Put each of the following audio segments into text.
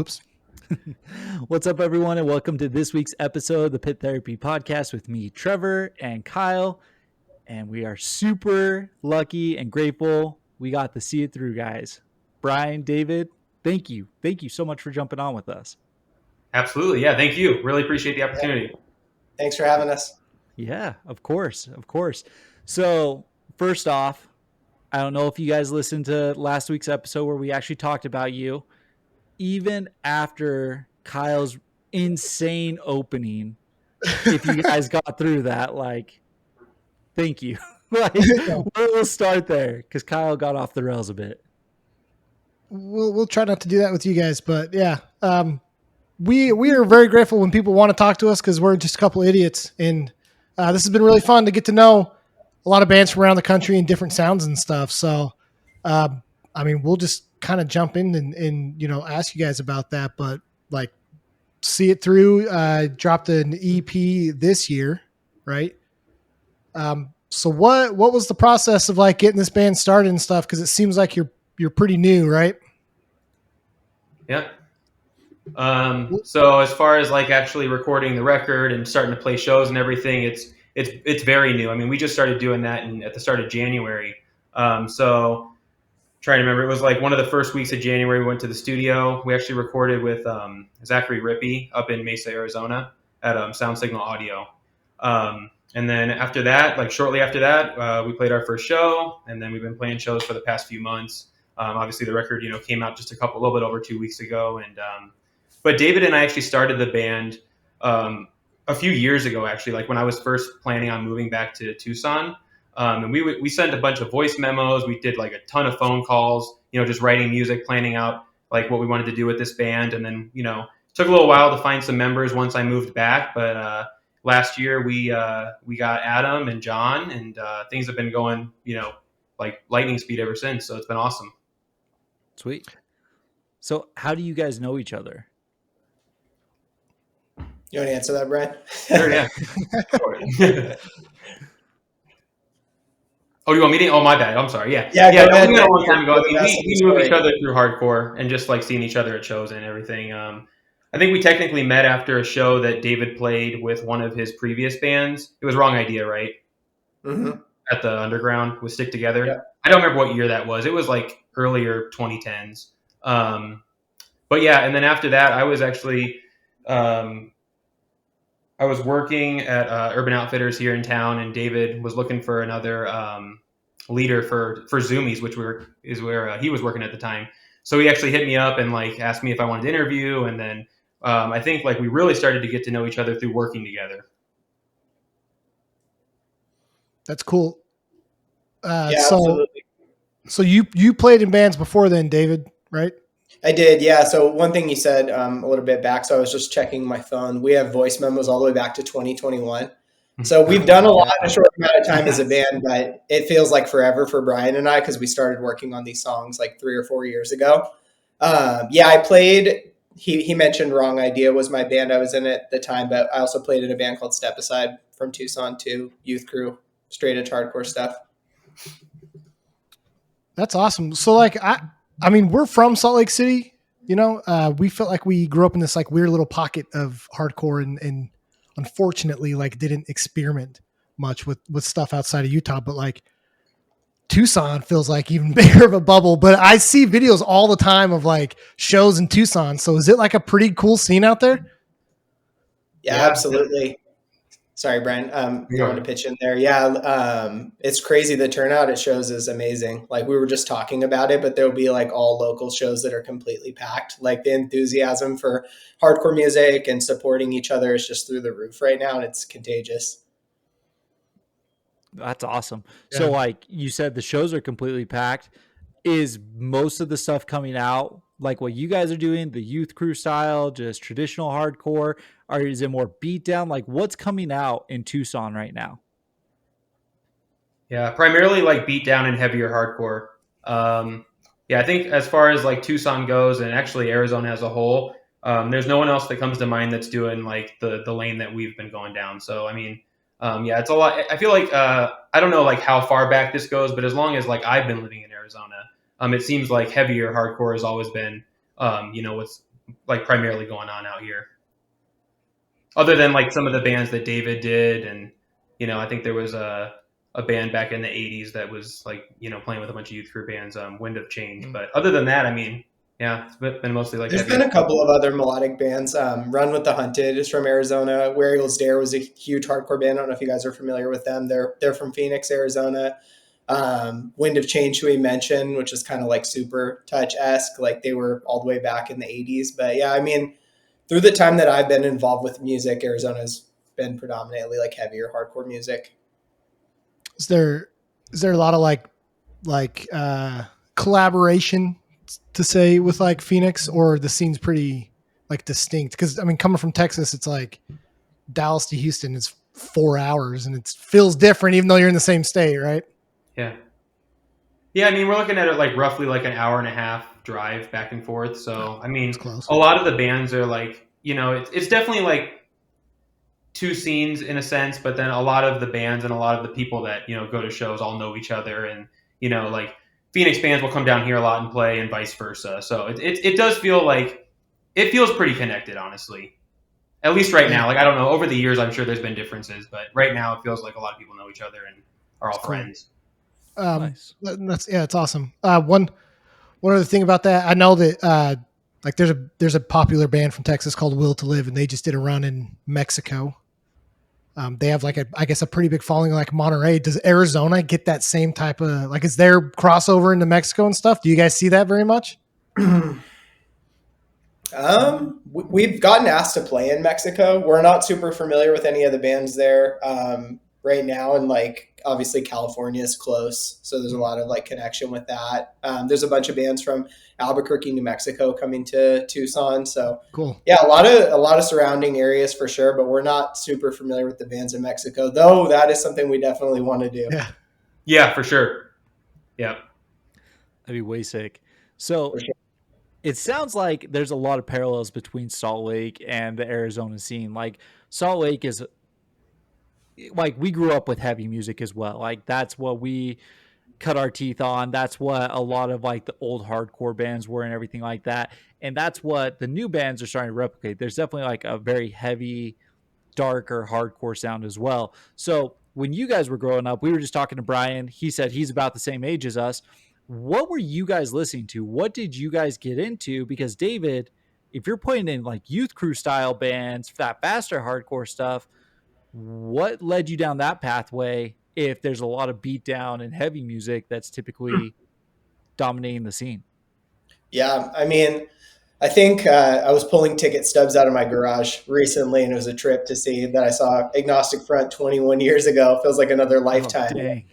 Oops. What's up, everyone, and welcome to this week's episode of the Pit Therapy Podcast with me, Trevor, and Kyle. And we are super lucky and grateful we got to see it through, guys. Brian, David, thank you. Thank you so much for jumping on with us. Absolutely. Yeah, thank you. Really appreciate the opportunity. Thanks for having us. Yeah, of course. Of course. So, first off, I don't know if you guys listened to last week's episode where we actually talked about you. Even after Kyle's insane opening, if you guys got through that, like, thank you. Like, we'll start there because Kyle got off the rails a bit. We'll try not to do that with you guys, but yeah, we are very grateful when people want to talk to us because we're just a couple idiots, and this has been really fun to get to know a lot of bands from around the country and different sounds and stuff. So, we'll just kind of jump in and ask you guys about that, but like see it through. Dropped an EP this year, right? So what was the process of like getting this band started and stuff? Because it seems like you're pretty new, right? Yeah. So as far as like actually recording the record and starting to play shows and everything, it's very new. I mean, we just started doing that at the start of January. So trying to remember, it was like one of the first weeks of January. We went to the studio. We actually recorded with Zachary Rippey up in Mesa, Arizona, at Sound Signal Audio. And then after that, like shortly after that, we played our first show, and then we've been playing shows for the past few months. Obviously, the record came out just a little bit over 2 weeks ago, and but David and I actually started the band a few years ago, actually, like when I was first planning on moving back to Tucson. And we sent a bunch of voice memos. We did like a ton of phone calls, just writing music, planning out like what we wanted to do with this band. And then, took a little while to find some members once I moved back. But last year we got Adam and John, and things have been going, like lightning speed ever since. So it's been awesome. Sweet. So how do you guys know each other? You want to answer that, Brian? Sure, yeah. Oh, you want me to? Oh, my bad. I'm sorry. Yeah. Yeah. We met a long time ago. I mean, we knew each other through hardcore and just like seeing each other at shows and everything. I think we technically met after a show that David played with one of his previous bands. It was Wrong Idea, right? Mm-hmm. At the Underground with Stick Together. Yeah. I don't remember what year that was. It was like earlier 2010s. But yeah, and then after that, I was actually I was working at Urban Outfitters here in town, and David was looking for another leader for Zoomies, which is where he was working at the time. So he actually hit me up and like asked me if I wanted to interview, and then I think like we really started to get to know each other through working together. That's cool. Absolutely. So you played in bands before then, David, right? I did, yeah. So one thing you said a little bit back, so I was just checking my phone. We have voice memos all the way back to 2021. So we've done a lot in a short amount of time as a band, but it feels like forever for Brian and I because we started working on these songs like 3 or 4 years ago. I played, he mentioned Wrong Idea was my band I was in at the time, but I also played in a band called Step Aside from Tucson too, youth crew, straight edge hardcore stuff. That's awesome. So like, I mean, we're from Salt Lake City, we felt like we grew up in this like weird little pocket of hardcore and unfortunately like didn't experiment much with stuff outside of Utah, but like Tucson feels like even bigger of a bubble, but I see videos all the time of like shows in Tucson. So is it like a pretty cool scene out there? Yeah. Absolutely. Sorry, Brian. I want to pitch in there. Yeah. It's crazy. The turnout at shows is amazing. Like we were just talking about it, but there'll be like all local shows that are completely packed. Like the enthusiasm for hardcore music and supporting each other is just through the roof right now. And it's contagious. That's awesome. Yeah. So like you said, the shows are completely packed. Is most of the stuff coming out like what you guys are doing, the youth crew style, just traditional hardcore, or is it more beat down? Like what's coming out in Tucson right now? Yeah, primarily like beat down and heavier hardcore. I think as far as like Tucson goes, and actually Arizona as a whole, there's no one else that comes to mind that's doing like the lane that we've been going down. So I mean, it's a lot. I feel like I don't know like how far back this goes, but as long as like I've been living in Arizona, it seems like heavier hardcore has always been, what's like primarily going on out here. Other than like some of the bands that David did, and I think there was a band back in the '80s that was like playing with a bunch of youth crew bands, Wind of Change. But other than that, I mean, yeah, it's been mostly like There's been a couple of other melodic bands. Run with the Hunted is from Arizona. Where Eagles Dare was a huge hardcore band. I don't know if you guys are familiar with them. They're from Phoenix, Arizona. Wind of Change, who we mentioned, which is kind of like Super Touch-esque. Like they were all the way back in the '80s. But yeah, I mean, through the time that I've been involved with music, Arizona's been predominantly like heavier hardcore music. Is there a lot of like collaboration to say with like Phoenix, or the scene's pretty like distinct? Because I mean, coming from Texas, it's like Dallas to Houston is 4 hours, and it feels different even though you're in the same state, right? Yeah. I mean, we're looking at it like roughly like an hour and a half drive back and forth. So I mean, a lot of the bands are like, it's definitely like two scenes in a sense, but then a lot of the bands and a lot of the people that go to shows all know each other, and like Phoenix bands will come down here a lot and play, and vice versa. So it does feel like it feels pretty connected, honestly. At least right now. Like I don't know, over the years I'm sure there's been differences, but right now it feels like a lot of people know each other and are all friends. Nice. It's awesome. One other ththing about that, I know that like there's a popular band from Texas called Will to Live, and they just did a run in Mexico. They have like I guess a pretty big following like Monterey. Does Arizona get that same type of like, is there crossover into Mexico and stuff? Do you guys see that very much? We've gotten asked to play in Mexico. We're not super familiar with any of the bands there right now, and like obviously California is close, so there's a lot of like connection with that. There's a bunch of bands from Albuquerque, New Mexico coming to Tucson, so cool. Yeah, a lot of surrounding areas for sure, but we're not super familiar with the bands in Mexico, though that is something we definitely want to do. Yeah, for sure. Yeah, that'd be way sick. So For sure. It sounds like there's a lot of parallels between Salt Lake and the Arizona scene. Like Salt Lake is like, we grew up with heavy music as well. Like that's what we cut our teeth on. That's what a lot of like the old hardcore bands were and everything like that. And that's what the new bands are starting to replicate. There's definitely like a very heavy, darker hardcore sound as well. So when you guys were growing up, we were just talking to Brian. He said he's about the same age as us. What were you guys listening to? What did you guys get into? Because David, if you're putting in like youth crew style bands, that faster hardcore stuff, what led you down that pathway if there's a lot of beat down and heavy music that's typically dominating the scene? Yeah, I mean, I think I was pulling ticket stubs out of my garage recently, and it was a trip to see that I saw Agnostic Front 21 years ago. Feels like another lifetime.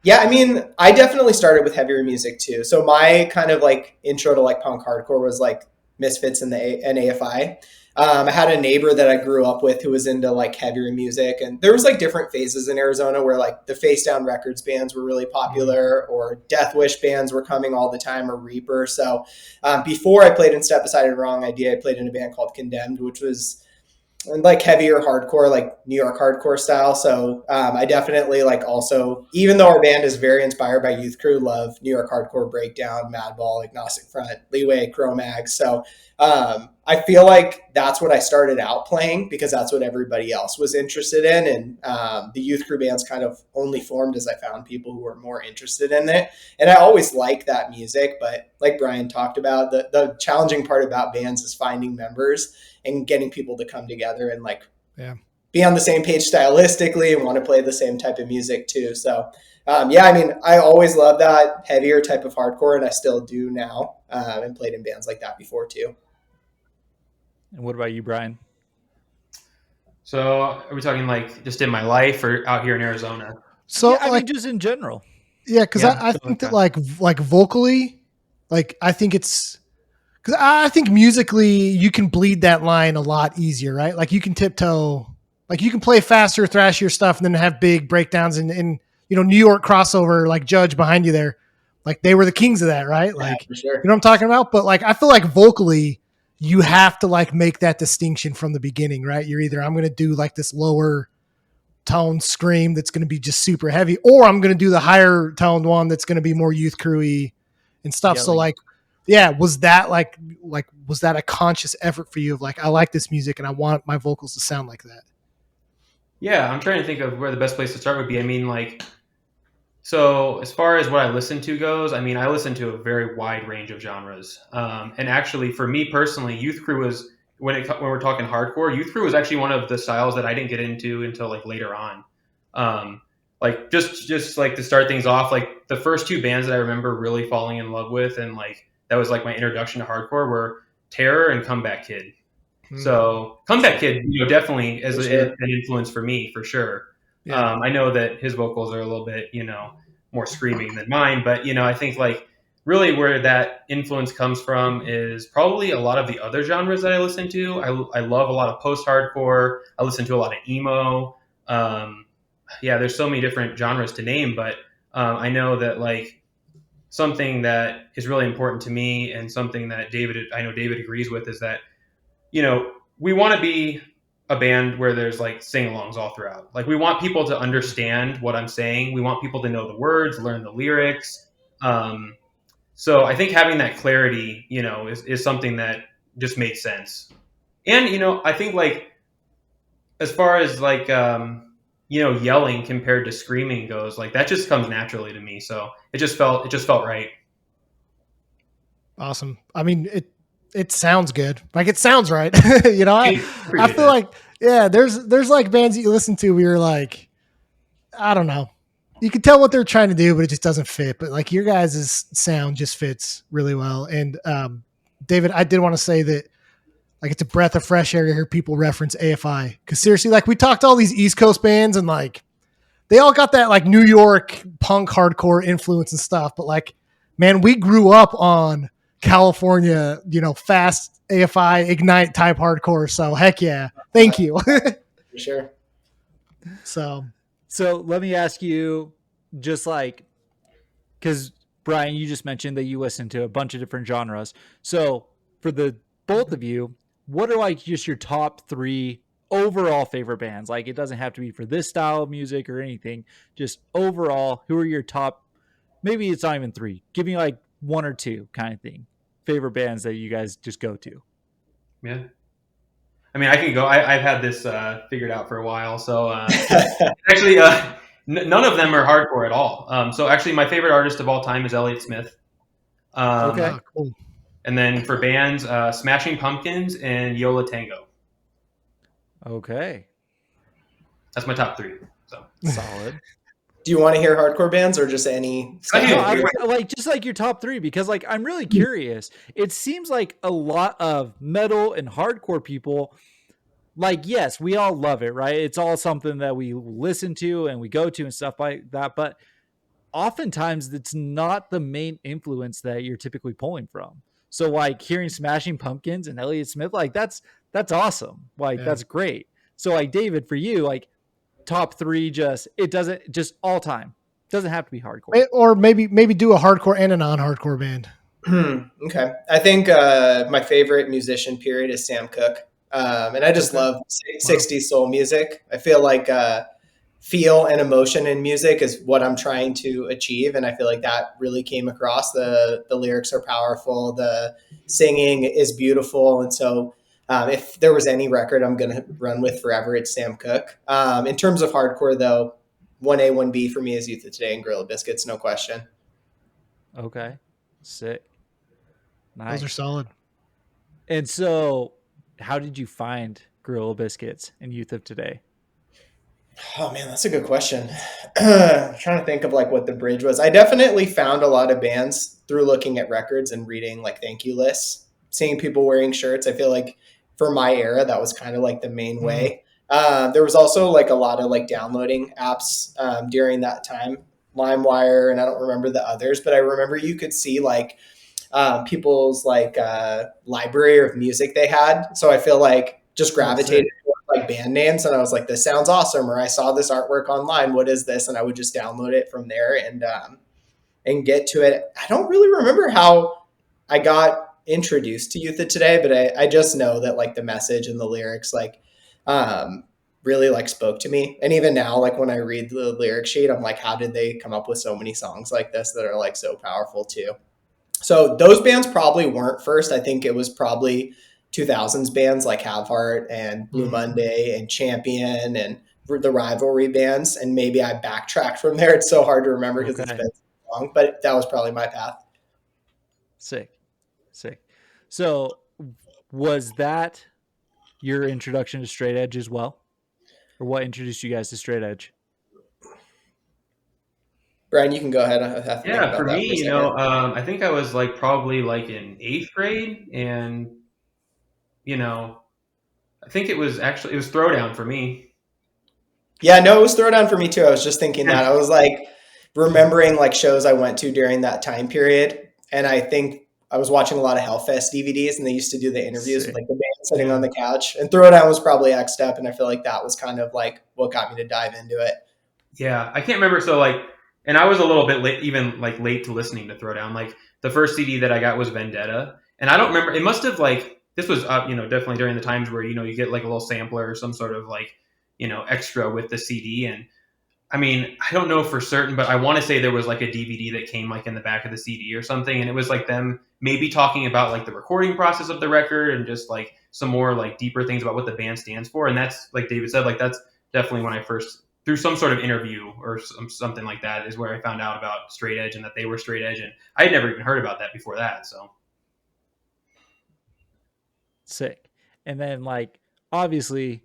Yeah, I mean, I definitely started with heavier music too. So my kind of like intro to like punk hardcore was like Misfits and AFI. I had a neighbor that I grew up with who was into like heavier music, and there was like different phases in Arizona where like the Face Down Records bands were really popular, or Death Wish bands were coming all the time, or Reaper. So before I played in Step Aside and Wrong Idea, I played in a band called Condemned, which was like heavier hardcore, like New York hardcore style. So I definitely like also, even though our band is very inspired by Youth Crew, love New York hardcore, Breakdown, Madball, Agnostic Front, Leeway, Cro-Mags. So I feel like that's what I started out playing because that's what everybody else was interested in. And the Youth Crew bands kind of only formed as I found people who were more interested in it. And I always liked that music, but like Brian talked about, the challenging part about bands is finding members and getting people to come together and like be on the same page stylistically and want to play the same type of music too. So yeah, I mean, I always loved that heavier type of hardcore, and I still do now, and played in bands like that before too. And what about you, Brian? So are we talking like just in my life or out here in Arizona? So yeah, I mean, just in general. Yeah, because I think that like vocally, like I think it's, because I think musically you can bleed that line a lot easier, right? Like you can tiptoe, like you can play faster, thrashier stuff, and then have big breakdowns and New York crossover, like Judge behind you there, like they were the kings of that, right? Yeah, like for sure. You know what I'm talking about? But like I feel like vocally you have to like make that distinction from the beginning, right? You're either I'm going to do like this lower tone scream that's going to be just super heavy, or I'm going to do the higher toned one that's going to be more Youth Crew-y and stuff. Yelling. So like, yeah, was that like was that a conscious effort for you of like, I like this music and I want my vocals to sound like that? Yeah, I'm trying to think of where the best place to start would be. I mean, like, so as far as what I listen to goes, I mean, I listen to a very wide range of genres. And actually, for me personally, Youth Crew was when we're talking hardcore, Youth Crew was actually one of the styles that I didn't get into until like later on. Like just like to start things off, like the first two bands that I remember really falling in love with, and like that was like my introduction to hardcore, were Terror and Comeback Kid. So Comeback Kid, definitely is an influence for me for sure. Yeah. I know that his vocals are a little bit, more screaming than mine, but I think like really where that influence comes from is probably a lot of the other genres that I listen to. I love a lot of post-hardcore. I listen to a lot of emo. Yeah, there's so many different genres to name, but I know that like something that is really important to me and something that I know David agrees with, is that we want to be a band where there's like sing-alongs all throughout. Like we want people to understand what I'm saying. We want people to know the words, learn the lyrics. So I think having that clarity, is something that just makes sense. And I think like as far as like yelling compared to screaming goes, like that just comes naturally to me. So it just felt right. Awesome. I mean, it sounds good. Like it sounds right. I feel like, yeah, there's like bands that you listen to where you're like, I don't know. You can tell what they're trying to do, but it just doesn't fit. But like your guys' sound just fits really well. And David, I did want to say that like it's a breath of fresh air to hear people reference AFI. Because seriously, like we talked to all these East Coast bands and like they all got that like New York punk hardcore influence and stuff. But like, man, we grew up on California, fast AFI Ignite type hardcore. So heck yeah. Thank you. For sure. So let me ask you, just like, because Brian, you just mentioned that you listen to a bunch of different genres. So for the both of you, what are like just your top 3 overall favorite bands? Like it doesn't have to be for this style of music or anything. Just overall, who are your top? Maybe it's not even 3. Give me like 1 or 2 kind of thing. Favorite bands that you guys just go to. Yeah. I mean, I can go. I've had this figured out for a while. So actually, none of them are hardcore at all. So actually, my favorite artist of all time is Elliott Smith. Okay. Cool. And then for bands, Smashing Pumpkins and Yo La Tengo. Okay. That's my top 3. So solid. Do you want to hear hardcore bands or just any? I like just like your top 3, because like I'm really curious. It seems like a lot of metal and hardcore people, like, yes, we all love it, right? It's all something that we listen to and we go to and stuff like that. But oftentimes it's not the main influence that you're typically pulling from. So like hearing Smashing Pumpkins and Elliott Smith, like that's awesome. Like that's great. So like David, for you, like top 3, it doesn't just all time. Doesn't have to be hardcore. Or maybe do a hardcore and a non-hardcore band. Okay. I think my favorite musician period is Sam Cooke. And I just love 60s soul music. I feel like feel and emotion in music is what I'm trying to achieve. And I feel like that really came across. The lyrics are powerful. The singing is beautiful. And so if there was any record I'm going to run with forever, it's Sam Cooke. In terms of hardcore, though, 1A, 1B for me is Youth of Today and Gorilla Biscuits, no question. Okay. Sick. Nice. Those are solid. And so how did you find Gorilla Biscuits and Youth of Today? Oh man, that's a good question. I'm trying to think of like what the bridge was. I definitely found a lot of bands through looking at records and reading like thank you lists, seeing people wearing shirts. I feel like for my era, that was kind of like the main way. There was also like a lot of like downloading apps during that time, LimeWire, and I don't remember the others, but I remember you could see like people's like library of music they had. So I feel like just gravitated like band names, and I was like, this sounds awesome, or I saw this artwork online, what is this? And I would just download it from there and get to it. I don't really remember how I got introduced to Youth of Today, but I just know that like the message and the lyrics like really like spoke to me. And even now, like when I read the lyric sheet, I'm like, how did they come up with so many songs like this that are like so powerful too? So those bands probably weren't first. I think it was probably 2000s bands like Have Heart and Blue Monday and Champion and the rivalry bands. And maybe I backtracked from there. It's so hard to remember because it's Okay. been so long, but that was probably my path. Sick. So was that your introduction to straight edge as well? Or what introduced you guys to straight edge? Brian, you can go ahead. I have to think Yeah, about for that me, for a second. I think I was like probably like in eighth grade, and I think it was Throwdown for me. Yeah, no, it was Throwdown for me too. I was just thinking that. Yeah. I was like remembering like shows I went to during that time period. And I think I was watching a lot of Hellfest DVDs and they used to do the interviews with Sick. like the band sitting on the couch. And Throwdown was probably X'd Up. And I feel like that was kind of like what got me to dive into it. Yeah, I can't remember. So like, and I was a little bit late, even like late to listening to Throwdown. Like the first CD that I got was Vendetta, and I don't remember. It must have like this was definitely during the times where you get like a little sampler or some sort of like extra with the CD. And I mean, I don't know for certain, but I want to say there was like a DVD that came like in the back of the CD or something, and it was like them maybe talking about like the recording process of the record and just like some more like deeper things about what the band stands for. And that's like David said, like that's definitely when I first through some sort of interview or something like that is where I found out about straight edge and that they were straight edge, and I had never even heard about that before that. So Sick. And then like obviously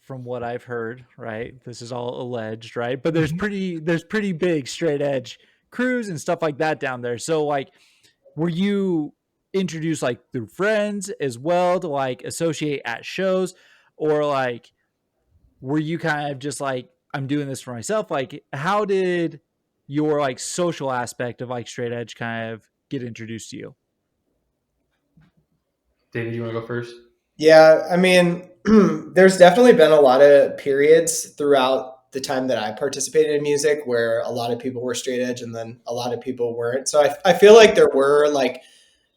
from what I've heard, right? This is all alleged, right? But there's pretty big straight edge crews and stuff like that down there. So like were you introduced like through friends as well to like associate at shows, or like were you kind of just like I'm doing this for myself? Like how did your like social aspect of like straight edge kind of get introduced to you? David, you want to go first? Yeah, I mean, there's definitely been a lot of periods throughout the time that I participated in music where a lot of people were straight edge and then a lot of people weren't. So I feel like there were like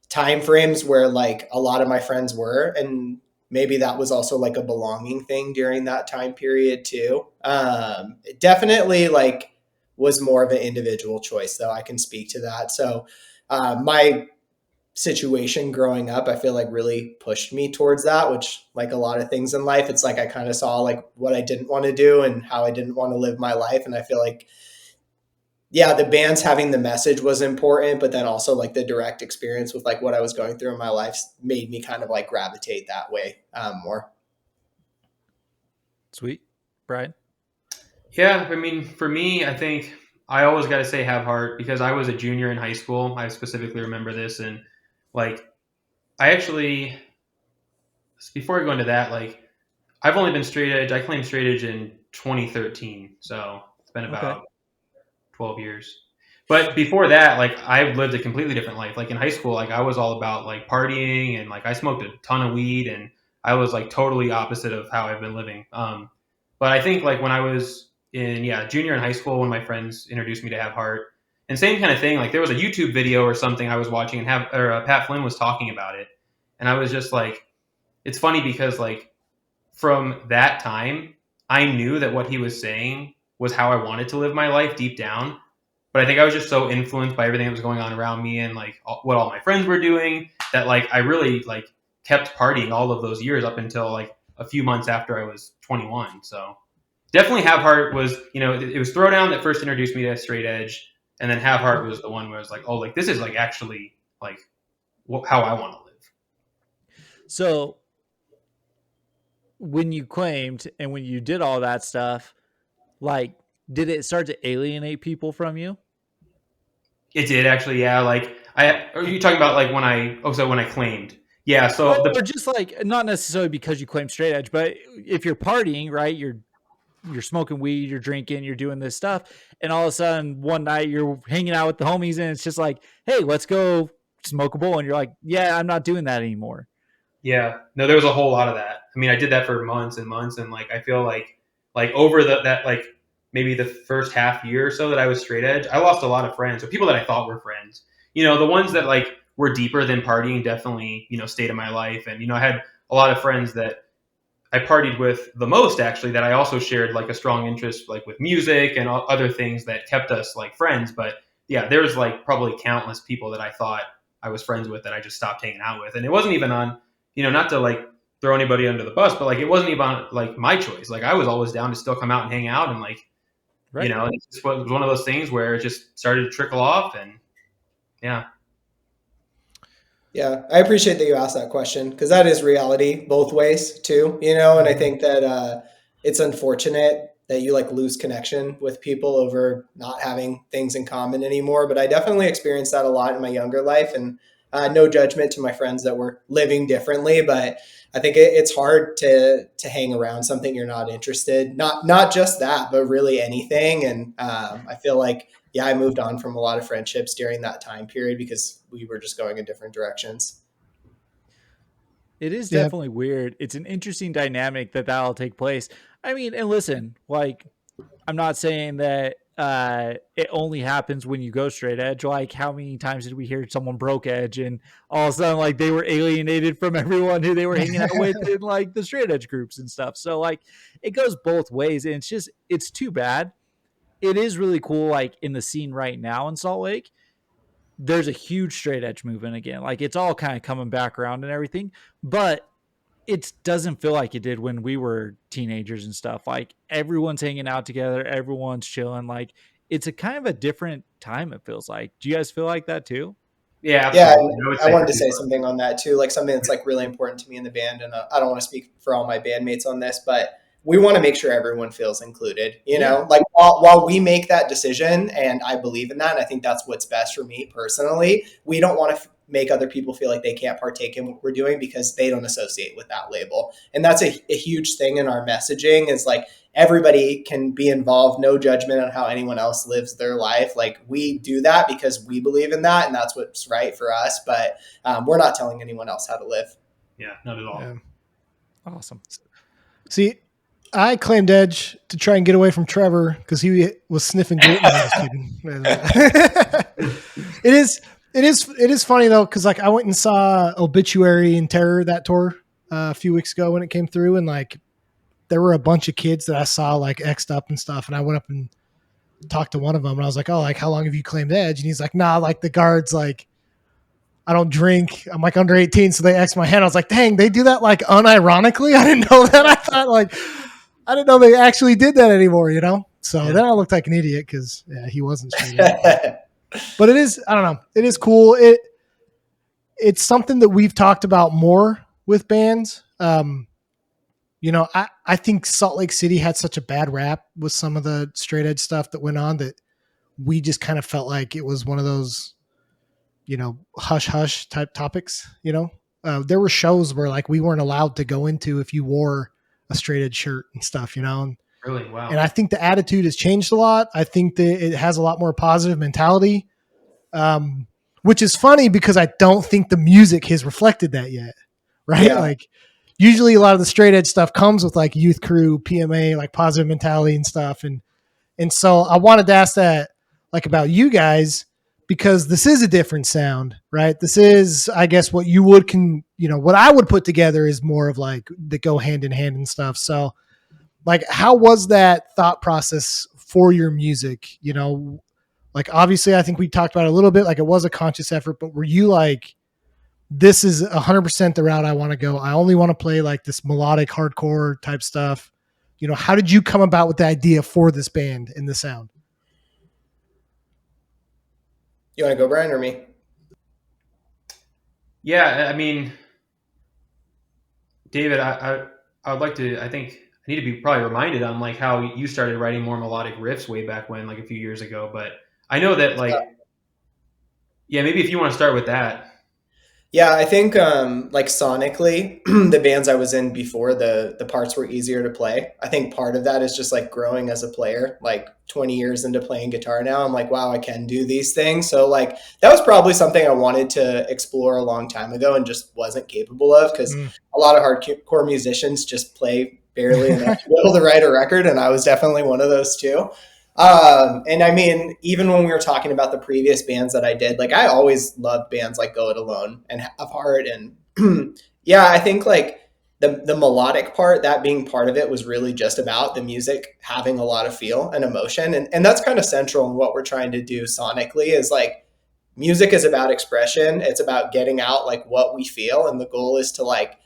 time frames where like a lot of my friends were, and maybe that was also like a belonging thing during that time period too. It definitely like was more of an individual choice, though. I can speak to that. So my situation growing up, I feel like really pushed me towards that, which like a lot of things in life, it's like I kind of saw like what I didn't want to do and how I didn't want to live my life. And I feel like, yeah, the bands having the message was important, but then also like the direct experience with like what I was going through in my life made me kind of like gravitate that way more. Sweet. Brian? Yeah, I mean, for me, I think I always got to say Have Heart because I was a junior in high school. I specifically remember this, and like I actually before I go into that, like I've only been straight edge. I claimed straight edge in 2013, so it's been about 12 years. But before that, like I've lived a completely different life. Like in high school, like I was all about like partying and like I smoked a ton of weed and I was like totally opposite of how I've been living. But I think like when I was in junior in high school, when my friends introduced me to Have Heart, and same kind of thing. Like there was a YouTube video or something I was watching and Pat Flynn was talking about it, and I was just like, it's funny because like from that time, I knew that what he was saying was how I wanted to live my life deep down. But I think I was just so influenced by everything that was going on around me and like what all my friends were doing that like I really like kept partying all of those years up until like a few months after I was 21. So definitely Have Heart was, it was Throwdown that first introduced me to straight edge. And then Have Heart was the one where I was like, oh, like this is like actually like how I want to live. So when you claimed and when you did all that stuff, like, did it start to alienate people from you? It did actually, yeah. Like, are you talking about like when I claimed? Yeah. So or just like not necessarily because you claim straight edge, but if you're partying, right? You're smoking weed, you're drinking, you're doing this stuff, and all of a sudden one night you're hanging out with the homies, and it's just like, hey, let's go smoke a bowl, and you're like, yeah, I'm not doing that anymore. Yeah, no, there was a whole lot of that. I mean, I did that for months and months, and like I feel like over that like maybe the first half year or so that I was straight edge, I lost a lot of friends, or people that I thought were friends. The ones that like were deeper than partying definitely stayed in my life, and I had a lot of friends that I partied with the most actually that I also shared like a strong interest like with music and other things that kept us like friends. But yeah, there's like probably countless people that I thought I was friends with that I just stopped hanging out with. And it wasn't even on, not to like throw anybody under the bus, but like it wasn't even like my choice. Like I was always down to still come out and hang out, and like, Right. it just was one of those things where it just started to trickle off, and yeah. Yeah, I appreciate that you asked that question because that is reality both ways too, and I think that it's unfortunate that you like lose connection with people over not having things in common anymore. But I definitely experienced that a lot in my younger life, and no judgment to my friends that were living differently, but I think it's hard to hang around something you're not interested. Not just that, but really anything. And I feel like yeah, I moved on from a lot of friendships during that time period because we were just going in different directions. It is Yeah. definitely weird. It's an interesting dynamic that'll take place. I mean, and listen, like, I'm not saying that it only happens when you go straight edge. Like, how many times did we hear someone broke edge and all of a sudden, like, they were alienated from everyone who they were hanging out with in like the straight edge groups and stuff. So, like, it goes both ways, and it's too bad. It is really cool, like in the scene right now in Salt Lake. There's a huge straight edge movement again. Like it's all kind of coming back around and everything, but it doesn't feel like it did when we were teenagers and stuff. Like everyone's hanging out together, everyone's chilling. Like it's a kind of a different time. It feels like. Do you guys feel like that too? Yeah, Yeah, absolutely. I wanted to say something on that too, like something that's like really important to me in the band. And I don't want to speak for all my bandmates on this, but we want to make sure everyone feels included. Like while we make that decision, and I believe in that, and I think that's what's best for me personally. We don't want to make other people feel like they can't partake in what we're doing because they don't associate with that label. And that's a huge thing in our messaging is like everybody can be involved, no judgment on how anyone else lives their life. Like we do that because we believe in that and that's what's right for us. But we're not telling anyone else how to live. Yeah, not at all. Yeah. Awesome. See, I claimed Edge to try and get away from Trevor because he was sniffing gluten. No, I'm just kidding. It is funny though because like I went and saw Obituary and Terror that tour a few weeks ago when it came through, and like there were a bunch of kids that I saw like X'd up and stuff, and I went up and talked to one of them, and I was like, "Oh, like how long have you claimed Edge?" And he's like, "Nah, like the guards like." I don't drink. I'm like under 18, so they X my hand. I was like, dang, they do that like unironically. I didn't know that. I thought like, I didn't know they actually did that anymore, So then I looked like an idiot because he wasn't straight up. But it is, I don't know. It is cool. It's something that we've talked about more with bands. I think Salt Lake City had such a bad rap with some of the straight edge stuff that went on that we just kind of felt like it was one of those, hush hush type topics. There were shows where like we weren't allowed to go into if you wore a straight edge shirt and stuff, And, Really? Wow. and I think the attitude has changed a lot. I think that it has a lot more positive mentality, which is funny because I don't think the music has reflected that yet. Right. Yeah. Like usually a lot of the straight edge stuff comes with like Youth Crew, PMA, like positive mentality and stuff. And so I wanted to ask that like about you guys, because this is a different sound, right? This is, I guess, what you would what I would put together is more of like that go hand in hand and stuff. So like, how was that thought process for your music? Like, obviously I think we talked about it a little bit, like it was a conscious effort, but were you like, this is 100% the route I want to go. I only want to play like this melodic hardcore type stuff. How did you come about with the idea for this band and the sound? You want to go, Brian, or me? Yeah, I mean, David, I would like to. I think I need to be probably reminded on like how you started writing more melodic riffs way back when, like a few years ago. But I know that like, yeah, maybe if you want to start with that. Yeah, I think like sonically, the bands I was in before, the parts were easier to play. I think part of that is just like growing as a player, like 20 years into playing guitar now. I'm like, wow, I can do these things. So like that was probably something I wanted to explore a long time ago and just wasn't capable of because a lot of hardcore musicians just play barely enough to be able to write a record. And I was definitely one of those too. And I mean, even when we were talking about the previous bands that I did, like I always loved bands like Go It Alone and Have Heart. And yeah, I think like the melodic part, that being part of it, was really just about the music having a lot of feel and emotion. And that's kind of central in what we're trying to do sonically, is like music is about expression. It's about getting out like what we feel. And the goal is to like,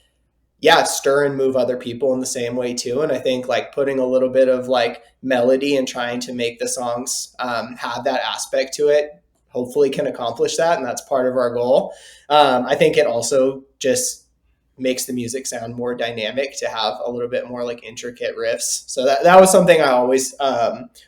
yeah, stir and move other people in the same way too. And I think like putting a little bit of like melody and trying to make the songs have that aspect to it, hopefully can accomplish that. And that's part of our goal. I think it also just makes the music sound more dynamic to have a little bit more like intricate riffs. So that was something I always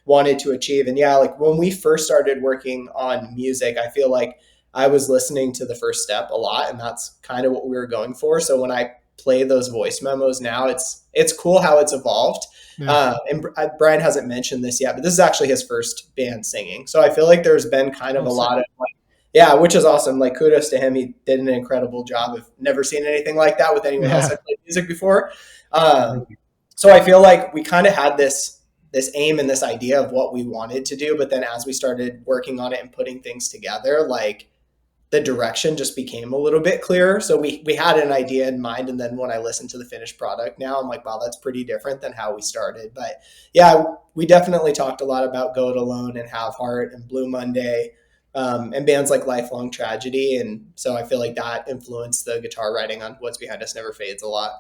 wanted to achieve. And yeah, like when we first started working on music, I feel like I was listening to the first step a lot, and that's kind of what we were going for. So when I play those voice memos now, it's cool how it's evolved. Yeah. And Brian hasn't mentioned this yet, but this is actually his first band singing. So I feel like there's been kind of a lot of like, yeah, which is awesome. Like kudos to him. He did an incredible job. I've never seen anything like that with anyone else that played music before. So I feel like we kind of had this aim and this idea of what we wanted to do. But then as we started working on it and putting things together, like the direction just became a little bit clearer. So we had an idea in mind. And then when I listen to the finished product now, I'm like, wow, that's pretty different than how we started. But yeah, we definitely talked a lot about Go It Alone and Have Heart and Blue Monday. And bands like Lifelong Tragedy. And so I feel like that influenced the guitar writing on What's Behind Us Never Fades a lot.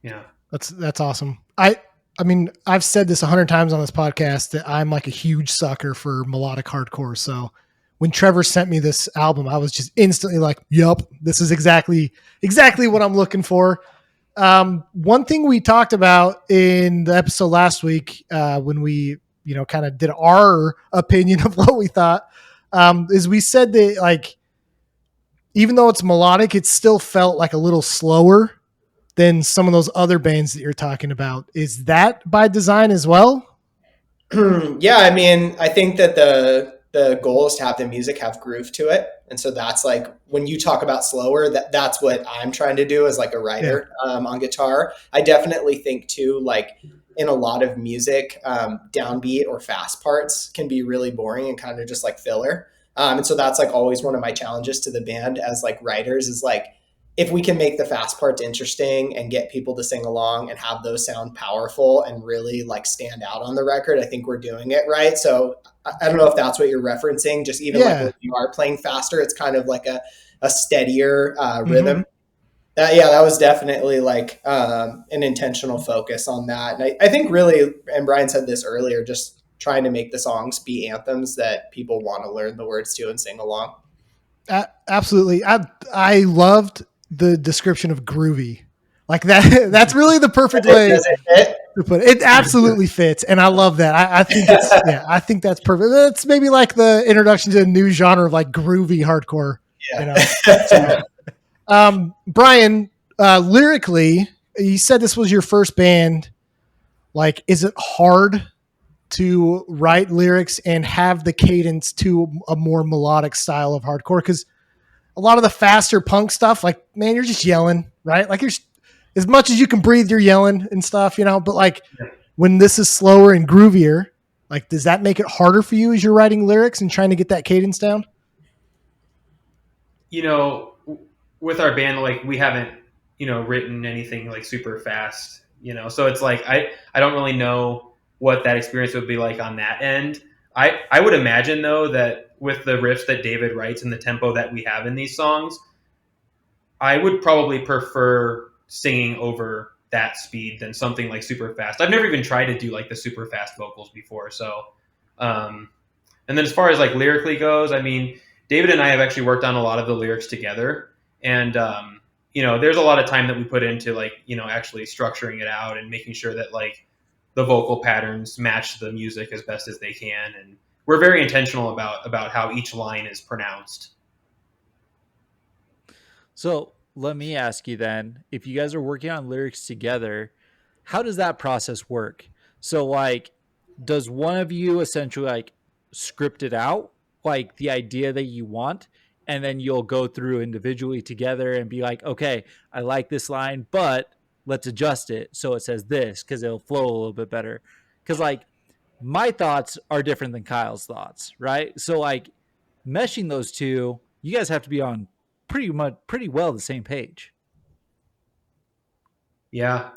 Yeah. That's awesome. I mean, I've said this 100 times on this podcast that I'm like a huge sucker for melodic hardcore. So when Trevor sent me this album, I was just instantly like, yup, this is exactly what I'm looking for. One thing we talked about in the episode last week, when we, kind of did our opinion of what we thought, is we said that like, even though it's melodic, it still felt like a little slower than some of those other bands that you're talking about. Is that by design as well? Yeah, I mean, I think that the goal is to have the music have groove to it. And so that's like when you talk about slower, that's what I'm trying to do as like a writer on guitar. I definitely think too, like in a lot of music, downbeat or fast parts can be really boring and kind of just like filler. And so that's like always one of my challenges to the band as like writers is like, if we can make the fast parts interesting and get people to sing along and have those sound powerful and really like stand out on the record, I think we're doing it right. So I don't know if that's what you're referencing. Just even like when you are playing faster, it's kind of like a steadier rhythm. That was definitely like an intentional focus on that. And I think really, and Brian said this earlier, just trying to make the songs be anthems that people want to learn the words to and sing along. Absolutely. I loved the description of groovy. Like that's really the perfect way to put it. It absolutely fits. And I love that. I think I think that's perfect. It's maybe like the introduction to a new genre of like groovy hardcore. Yeah. Brian, lyrically, you said this was your first band. Like, is it hard to write lyrics and have the cadence to a more melodic style of hardcore? Because a lot of the faster punk stuff, like, man, you're just yelling, right? Like, you're as much as you can breathe, you're yelling and stuff, But like, when this is slower and groovier, like, does that make it harder for you as you're writing lyrics and trying to get that cadence down? With our band, like we haven't, written anything like super fast, so it's like I don't really know what that experience would be like on that end. I would imagine though that with the riffs that David writes and the tempo that we have in these songs, I would probably prefer singing over that speed than something like super fast. I've never even tried to do like the super fast vocals before. So, and then as far as like lyrically goes, I mean, David and I have actually worked on a lot of the lyrics together, and there's a lot of time that we put into like actually structuring it out and making sure that like the vocal patterns match the music as best as they can, and we're very intentional about how each line is pronounced. So let me ask you then, if you guys are working on lyrics together, how does that process work? So like, does one of you essentially like script it out, like the idea that you want, and then you'll go through individually together and be like, okay, I like this line, but let's adjust it so it says this because it'll flow a little bit better. Because like my thoughts are different than Kyle's thoughts, right? So like meshing those two, you guys have to be on pretty well the same page. Yeah.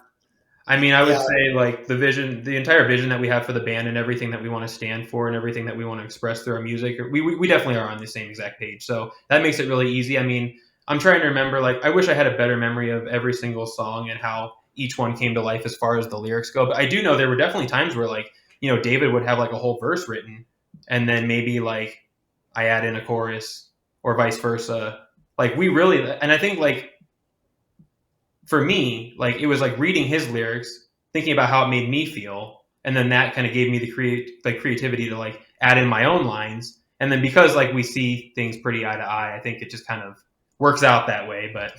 I mean, I would Yeah. say like the entire vision that we have for the band and everything that we want to stand for and everything that we want to express through our music, we definitely are on the same exact page. So that makes it really easy. I mean, I'm trying to remember, like, I wish I had a better memory of every single song and how each one came to life as far as the lyrics go. But I do know there were definitely times where, like, David would have like a whole verse written and then maybe like I add in a chorus or vice versa. Like, we really, and I think like, for me, like, it was like reading his lyrics, thinking about how it made me feel, and then that kind of gave me the creativity to like add in my own lines. And then because like we see things pretty eye to eye, I think it just kind of works out that way. But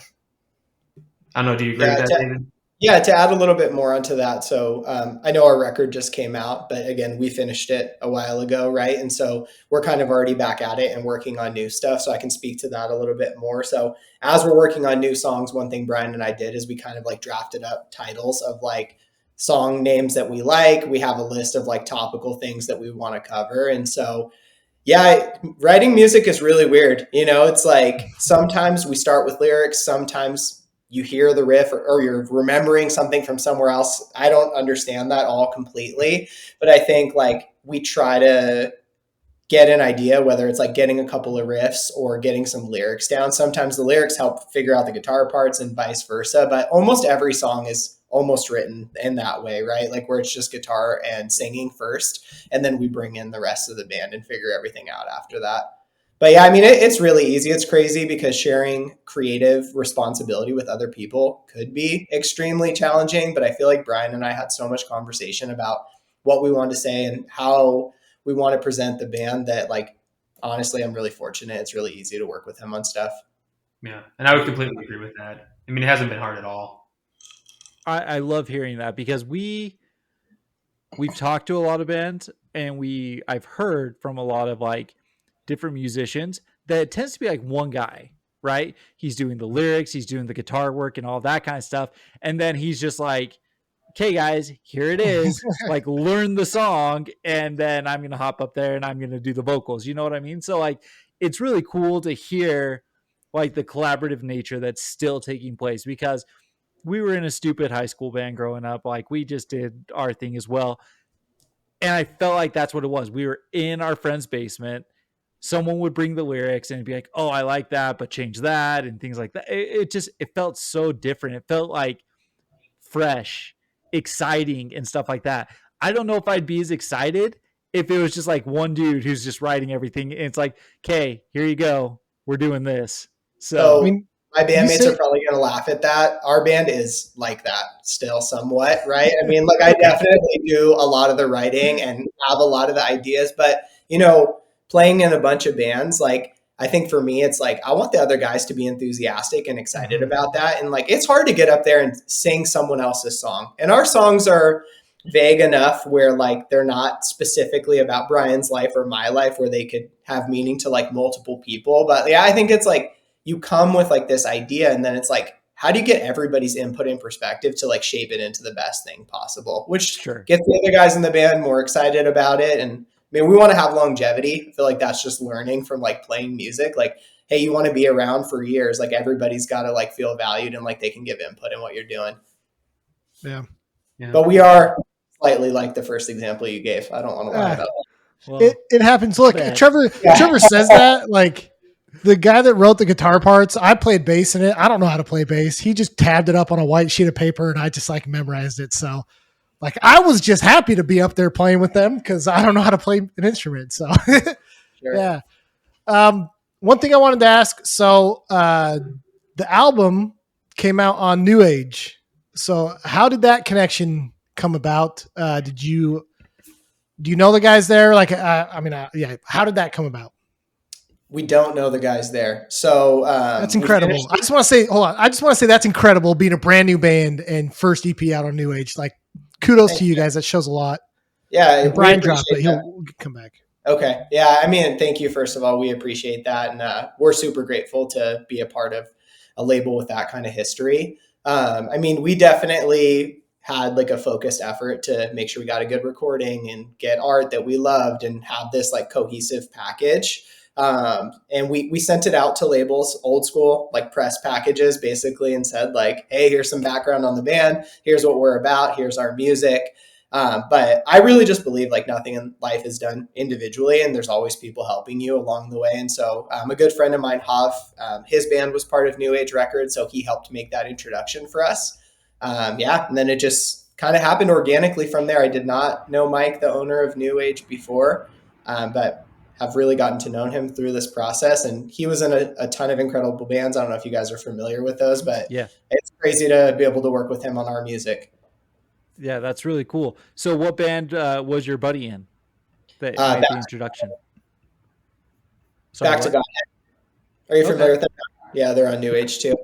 I don't know. Do you agree Yeah, with that, David? Yeah, to add a little bit more onto that. So I know our record just came out, but again, we finished it a while ago, right? And so we're kind of already back at it and working on new stuff. So I can speak to that a little bit more. So as we're working on new songs, one thing Brian and I did is we kind of like drafted up titles of like song names that we like. We have a list of like topical things that we want to cover. And so yeah, writing music is really weird. It's like sometimes we start with lyrics, sometimes you hear the riff or you're remembering something from somewhere else. I don't understand that all completely, but I think like we try to get an idea, whether it's like getting a couple of riffs or getting some lyrics down. Sometimes the lyrics help figure out the guitar parts and vice versa, but almost every song is almost written in that way, right? Like where it's just guitar and singing first, and then we bring in the rest of the band and figure everything out after that. But yeah, I mean, it's really easy. It's crazy because sharing creative responsibility with other people could be extremely challenging. But I feel like Brian and I had so much conversation about what we want to say and how we want to present the band that, like, honestly, I'm really fortunate. It's really easy to work with him on stuff. Yeah, and I would completely agree with that. I mean, it hasn't been hard at all. I love hearing that because we've talked to a lot of bands and I've heard from a lot of like different musicians that it tends to be like one guy, right? He's doing the lyrics, he's doing the guitar work and all that kind of stuff. And then he's just like, okay, guys, here it is. Like, learn the song. And then I'm going to hop up there and I'm going to do the vocals. You know what I mean? So, like, it's really cool to hear like the collaborative nature that's still taking place because we were in a stupid high school band growing up. Like, we just did our thing as well. And I felt like that's what it was. We were in our friend's basement. Someone would bring the lyrics and be like, oh, I like that, but change that and things like that. It felt so different. It felt like fresh, exciting, and stuff like that. I don't know if I'd be as excited if it was just like one dude who's just writing everything. And it's like, okay, here you go. We're doing this. So, I mean, my bandmates are probably going to laugh at that. Our band is like that still somewhat, right? I mean, like I definitely do a lot of the writing and have a lot of the ideas, but playing in a bunch of bands, like I think for me, it's like I want the other guys to be enthusiastic and excited about that. And like it's hard to get up there and sing someone else's song. And our songs are vague enough where like they're not specifically about Brian's life or my life where they could have meaning to like multiple people. But yeah, I think it's like you come with like this idea and then it's like, how do you get everybody's input and perspective to like shape it into the best thing possible, which gets the other guys in the band more excited about it. And I mean, we want to have longevity. I feel like that's just learning from like playing music. Like, hey, you want to be around for years. Like everybody's got to like feel valued and like they can give input in what you're doing. Yeah. But we are slightly like the first example you gave. I don't want to lie about that. Well, it happens. Look, Trevor says that like the guy that wrote the guitar parts, I played bass in it. I don't know how to play bass. He just tabbed it up on a white sheet of paper and I just like memorized it. So like I was just happy to be up there playing with them because I don't know how to play an instrument. So yeah. One thing I wanted to ask. So the album came out on New Age. So how did that connection come about? Do you know the guys there? Like, yeah. How did that come about? We don't know the guys there. So that's incredible. I just want to say that's incredible being a brand new band and first EP out on New Age. Like kudos to you guys. That shows a lot. Yeah. And Brian dropped, but he'll come back. Okay. Yeah. I mean, thank you. First of all, we appreciate that. And we're super grateful to be a part of a label with that kind of history. I mean, we definitely had like a focused effort to make sure we got a good recording and get art that we loved and have this like cohesive package. And we sent it out to labels, old school, like press packages, basically, and said like, hey, here's some background on the band. Here's what we're about. Here's our music. But I really just believe like nothing in life is done individually, and there's always people helping you along the way. And so a good friend of mine, Hav, his band was part of New Age Records, so he helped make that introduction for us. And then it just kind of happened organically from there. I did not know Mike, the owner of New Age, before, but have really gotten to know him through this process. And he was in a ton of incredible bands. I don't know if you guys are familiar with those, but Yeah. it's crazy to be able to work with him on our music. Yeah, that's really cool. So what band was your buddy in that made the introduction? Sorry, Back to what? Godhead. Are you familiar Okay. with them? Yeah, they're on New Age too.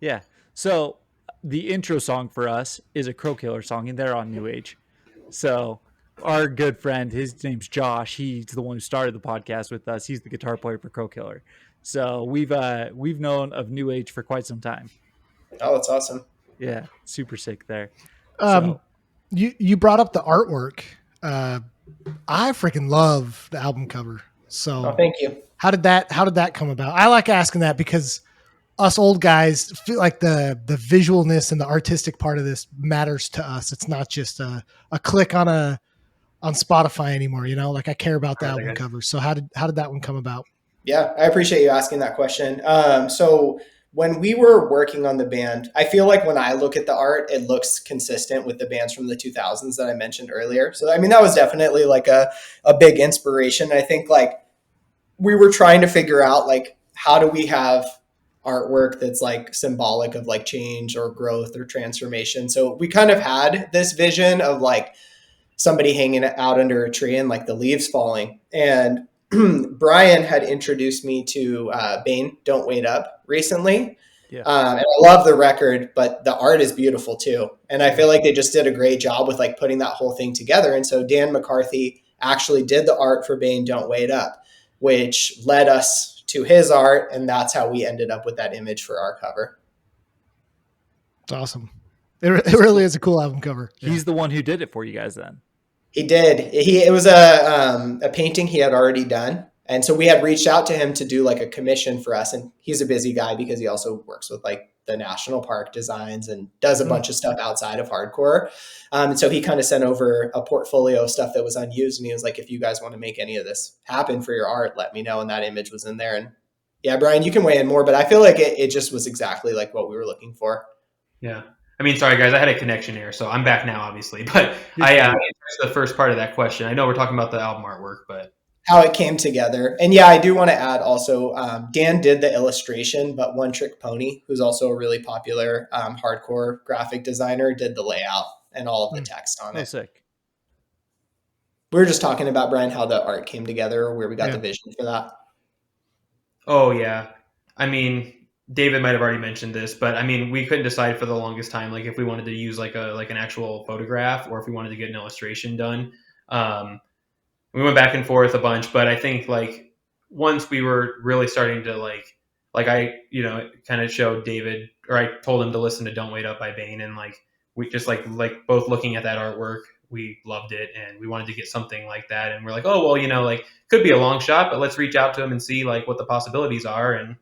Yeah. So the intro song for us is a Crow Killer song, and they're on New Age. So our good friend, his name's Josh. He's the one who started the podcast with us. He's the guitar player for Crow Killer. So we've known of New Age for quite some time. Oh, that's awesome. Yeah, super sick there. Um, you brought up the artwork. I freaking love the album cover. So Oh, thank you. how did that come about? I like asking that because us old guys feel like the visualness and the artistic part of this matters to us. It's not just a click on Spotify anymore, you know, like I care about the album cover. So how did that one come about? Yeah, I appreciate you asking that question. So when we were working on the band, I feel like when I look at the art, it looks consistent with the bands from the 2000s that I mentioned earlier. So, I mean, that was definitely like a big inspiration. I think like we were trying to figure out like, how do we have artwork that's like symbolic of like change or growth or transformation? So we kind of had this vision of like somebody hanging out under a tree and like the leaves falling. And Brian had introduced me to Bane, Don't Wait Up recently. Yeah. And I love the record, but the art is beautiful too. And I feel like they just did a great job with like putting that whole thing together. And so Dan McCarthy actually did the art for Bane, Don't Wait Up, which led us to his art. And that's how we ended up with that image for our cover. It's awesome. It really is a cool album cover. He's the one who did it for you guys then. He did. It was a painting he had already done. And so we had reached out to him to do like a commission for us. And he's a busy guy because he also works with like the national park designs and does a bunch of stuff outside of hardcore. And so he kind of sent over a portfolio of stuff that was unused. And he was like, if you guys want to make any of this happen for your art, let me know. And that image was in there. And yeah, Brian, you can weigh in more, but I feel like it just was exactly like what we were looking for. Yeah. I mean, sorry guys, I had a connection here, so I'm back now, obviously. But I answered the first part of that question. I know we're talking about the album artwork, but how it came together. And yeah, I do want to add also, Dan did the illustration, but One Trick Pony, who's also a really popular hardcore graphic designer, did the layout and all of the text on it. Sick. We were just talking about, Brian, how the art came together, or where we got the vision for that. Oh yeah. I mean, David might have already mentioned this, but I mean, we couldn't decide for the longest time, like if we wanted to use like an actual photograph or if we wanted to get an illustration done. We went back and forth a bunch, but I think like once we were really starting to like I, kind of showed David, or I told him to listen to Don't Wait Up by Bane. And like, we just like both looking at that artwork, we loved it and we wanted to get something like that. And we're like, oh, well, like could be a long shot, but let's reach out to him and see like what the possibilities are. And,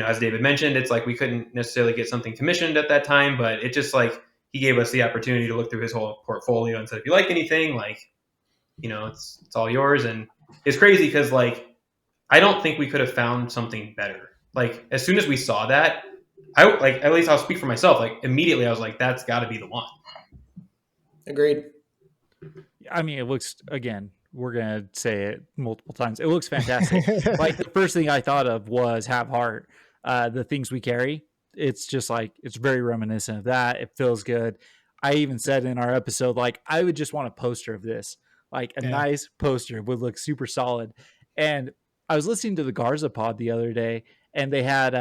as David mentioned, it's like we couldn't necessarily get something commissioned at that time, but it just like he gave us the opportunity to look through his whole portfolio and said, if you like anything, like, it's all yours. And it's crazy because like I don't think we could have found something better. Like as soon as we saw that, at least I'll speak for myself. Like immediately I was like, that's got to be the one. Agreed. I mean, it looks, again, we're going to say it multiple times. It looks fantastic. Like the first thing I thought of was Have Heart, the things we carry. It's just like, it's very reminiscent of that. It feels good. I even said in our episode, like, I would just want a poster of this. Like a nice poster would look super solid. And I was listening to the Garza pod the other day, and they had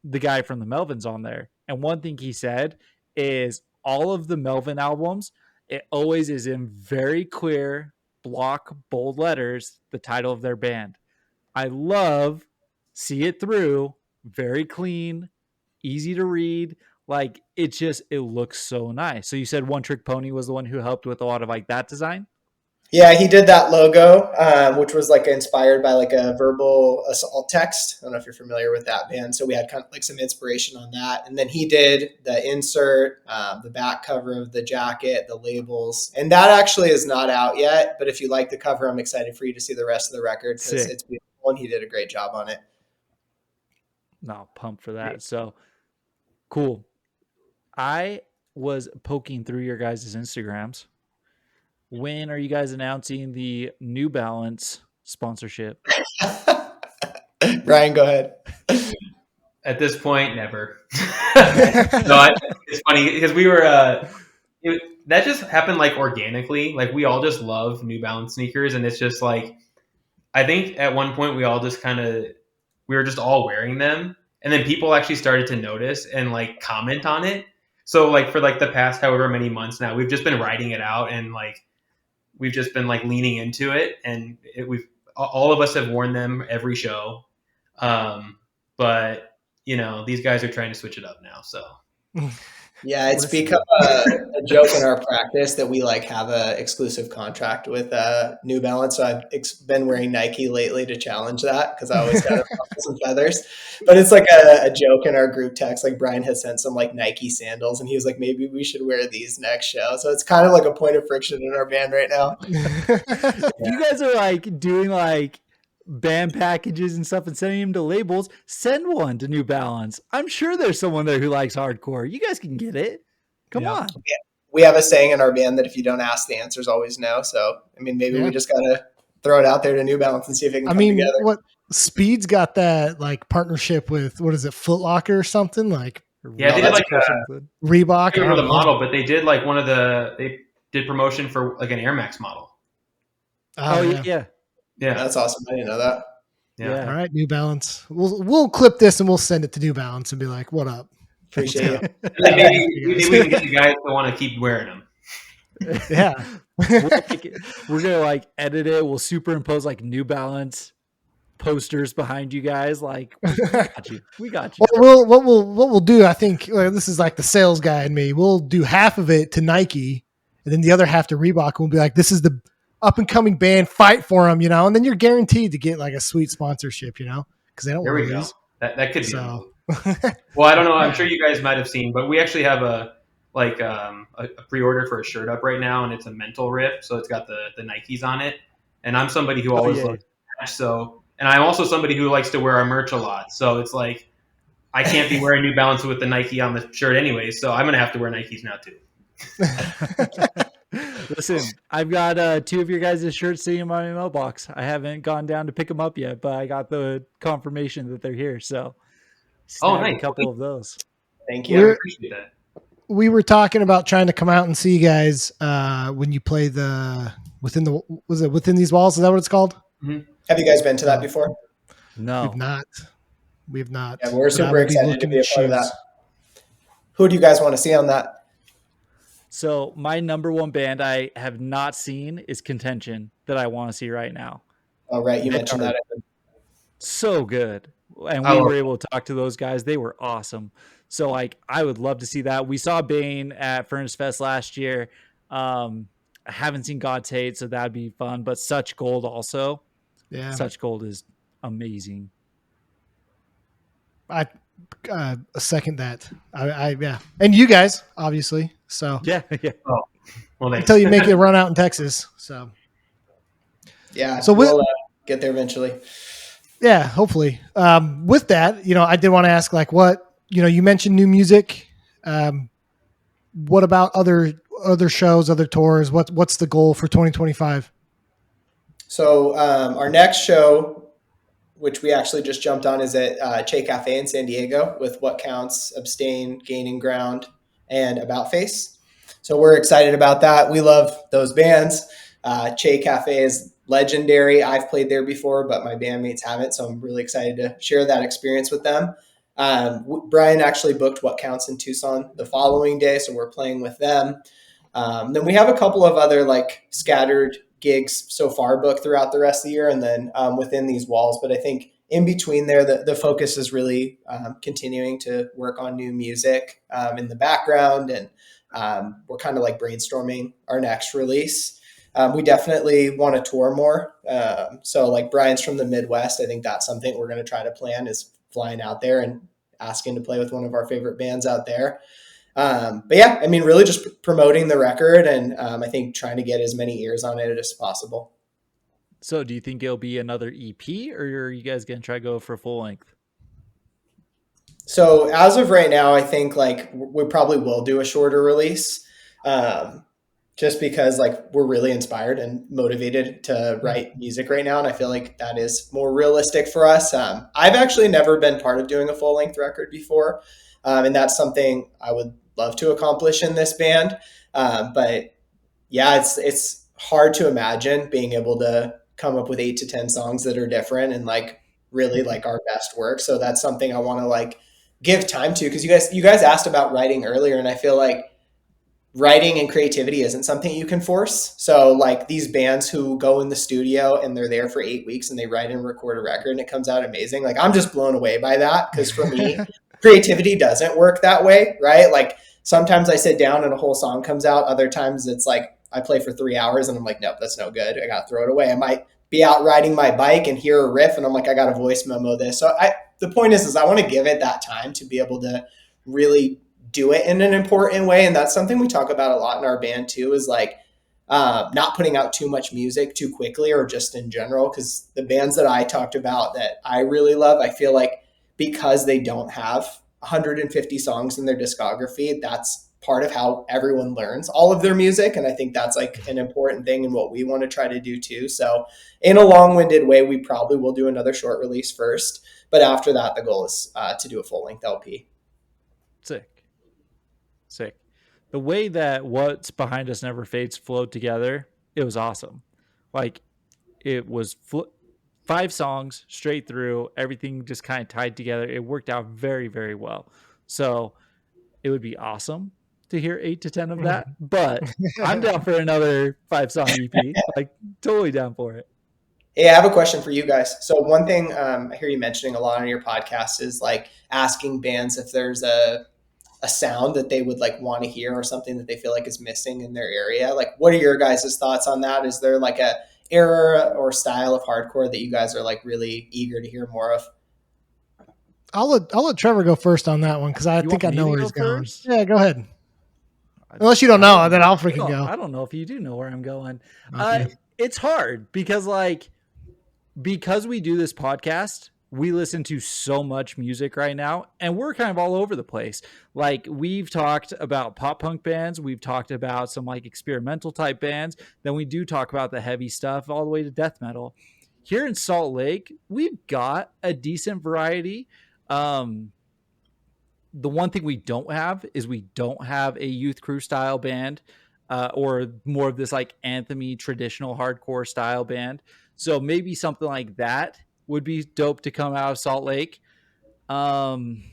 the guy from the Melvins on there. And one thing he said is all of the Melvin albums, it always is in very clear block, bold letters, the title of their band. I love See It Through, very clean, easy to read. Like it looks so nice. So you said One Trick Pony was the one who helped with a lot of like that design? Yeah, he did that logo, which was like inspired by like a verbal assault text. I don't know if you're familiar with that band. So we had kind of like some inspiration on that. And then he did the insert, the back cover of the jacket, the labels. And that actually is not out yet. But if you like the cover, I'm excited for you to see the rest of the record because Sick. it's beautiful and he did a great job on it. No, pumped for that. So cool. I was poking through your guys' Instagrams. When are you guys announcing the New Balance sponsorship? Ryan, go ahead. At this point, never. It's funny because we were that just happened like organically. Like we all just love New Balance sneakers, and it's just like I think at one point we all just we were just all wearing them, and then people actually started to notice and like comment on it. So like for like the past however many months now, we've just been writing it out, and like we've just been like leaning into it, and we've all of us have worn them every show. But you know, these guys are trying to switch it up now. So Yeah, it's become a joke in our practice that we like have a exclusive contract with New Balance. So I've been wearing Nike lately to challenge that because I always got to ruffle some feathers. But it's like a joke in our group text. Like Brian has sent some like Nike sandals, and he was like, maybe we should wear these next show. So it's kind of like a point of friction in our band right now. You guys are like doing like band packages and stuff and sending them to labels. Send one to New Balance. I'm sure there's someone there who likes hardcore. You guys can get it. Come on. We have a saying in our band that if you don't ask, the answer's always no. So I mean, maybe we just gotta throw it out there to New Balance and see if it can come together. What Speed's got that like partnership with, what is it, Foot Locker or something? Like yeah, they did like Reebok. I don't remember the model, but they did like they did promotion for like an Air Max model. Oh yeah. Yeah, that's awesome. I didn't know that. Yeah. All right, New Balance. We'll clip this and we'll send it to New Balance and be like, "What up?" Appreciate it. Maybe we can get the guys that want to keep wearing them. Yeah, we're gonna like edit it. We'll superimpose like New Balance posters behind you guys. Like we got you. Well, what we'll do, I think this is like the sales guy in me. We'll do half of it to Nike, and then the other half to Reebok. And we'll be like, "This is the up and coming band, fight for them," and then you're guaranteed to get like a sweet sponsorship, because they don't. There we go. lose. That could be. Well, I don't know. I'm sure you guys might have seen, but we actually have a pre-order for a shirt up right now, and it's a mental rip, so it's got the Nikes on it. And I'm somebody who always loves merch, and I'm also somebody who likes to wear our merch a lot. So it's like I can't be wearing New Balance with the Nike on the shirt anyway, so I'm gonna have to wear Nikes now too. Listen, I've got 2 of your guys' shirts sitting in my mailbox. I haven't gone down to pick them up yet, but I got the confirmation that they're here. So, nice. A couple of those. Thank you. I appreciate that. We were talking about trying to come out and see you guys when you play within these walls. Is that what it's called? Mm-hmm. Have you guys been to that before? No, We've not. Yeah, we're super excited to be a part of that. Who do you guys want to see on that? So my number one band I have not seen is Contention that I want to see right now. Oh, right. You mentioned that. So good. And we were able to talk to those guys. They were awesome. So like, I would love to see that. We saw Bane at Furnace Fest last year. I haven't seen God's Hate, so that'd be fun, but Such Gold also. Yeah. Such Gold is amazing. I second that. I yeah. And you guys, obviously. So yeah. Oh, well, until you make it run out in Texas. So yeah. So we'll get there eventually. Yeah, hopefully. With that, I did want to ask, like, what you mentioned new music. What about other shows, other tours? What's the goal for 2025? So our next show, which we actually just jumped on, is at Che Cafe in San Diego with What Counts, Abstain, Gaining Ground, and About Face. So we're excited about that. We love those bands. Che Cafe is legendary. I've played there before, but my bandmates haven't. So I'm really excited to share that experience with them. Brian actually booked What Counts in Tucson the following day. So we're playing with them. Then we have a couple of other like scattered gigs so far booked throughout the rest of the year, and then within these walls. But I think in between there, the focus is really continuing to work on new music in the background, and we're kind of like brainstorming our next release. we definitely want to tour more. So like Brian's from the Midwest. I think that's something we're going to try to plan, is flying out there and asking to play with one of our favorite bands out there. But yeah, I mean, really just promoting the record, and I think trying to get as many ears on it as possible. So do you think it'll be another EP, or are you guys going to try to go for full length? So as of right now, I think like we probably will do a shorter release, just because like we're really inspired and motivated to write music right now, and I feel like that is more realistic for us. I've actually never been part of doing a full length record before, and that's something I would love to accomplish in this band. But yeah, it's hard to imagine being able to come up with 8 to 10 songs that are different and like really like our best work. So that's something I want to like give time to, because you guys asked about writing earlier, and I feel like writing and creativity isn't something you can force. So like these bands who go in the studio and they're there for 8 weeks and they write and record a record and it comes out amazing. Like I'm just blown away by that, because for me, creativity doesn't work that way, right? Like sometimes I sit down and a whole song comes out. Other times it's like I play for 3 hours and I'm like, nope, that's no good. I got to throw it away. I might be out riding my bike and hear a riff and I'm like, I got to voice memo this. So the point is I want to give it that time to be able to really do it in an important way. And that's something we talk about a lot in our band too, is like not putting out too much music too quickly, or just in general. Because the bands that I talked about that I really love, I feel like because they don't have 150 songs in their discography, that's part of how everyone learns all of their music. And I think that's like an important thing and what we want to try to do too. So in a long-winded way, we probably will do another short release first, but after that, the goal is to do a full-length LP. Sick. The way that What's Behind Us Never Fades flowed together, it was awesome. Like it was 5 songs straight through, everything just kind of tied together. It worked out very, very well. So it would be awesome to hear 8 to 10 of that, but I'm down for another 5-song EP. Like totally down for it. Hey, I have a question for you guys. So one thing I hear you mentioning a lot on your podcast is like asking bands if there's a sound that they would like want to hear, or something that they feel like is missing in their area. Like, what are your guys' thoughts on that? Is there like a era or style of hardcore that you guys are like really eager to hear more of? I'll let Trevor go first on that one, because I think I know where he's going. Yeah, go ahead. Unless you don't know, then I'll freaking go. I don't know if you do know where I'm going. Okay. It's hard because we do this podcast, we listen to so much music right now, and we're kind of all over the place. Like we've talked about pop punk bands, we've talked about some like experimental type bands, then we do talk about the heavy stuff all the way to death metal. Here in Salt Lake, we've got a decent variety. The one thing we don't have is we don't have a youth crew style band, or more of this like anthem-y traditional hardcore style band. So maybe something like that would be dope to come out of Salt Lake. I'm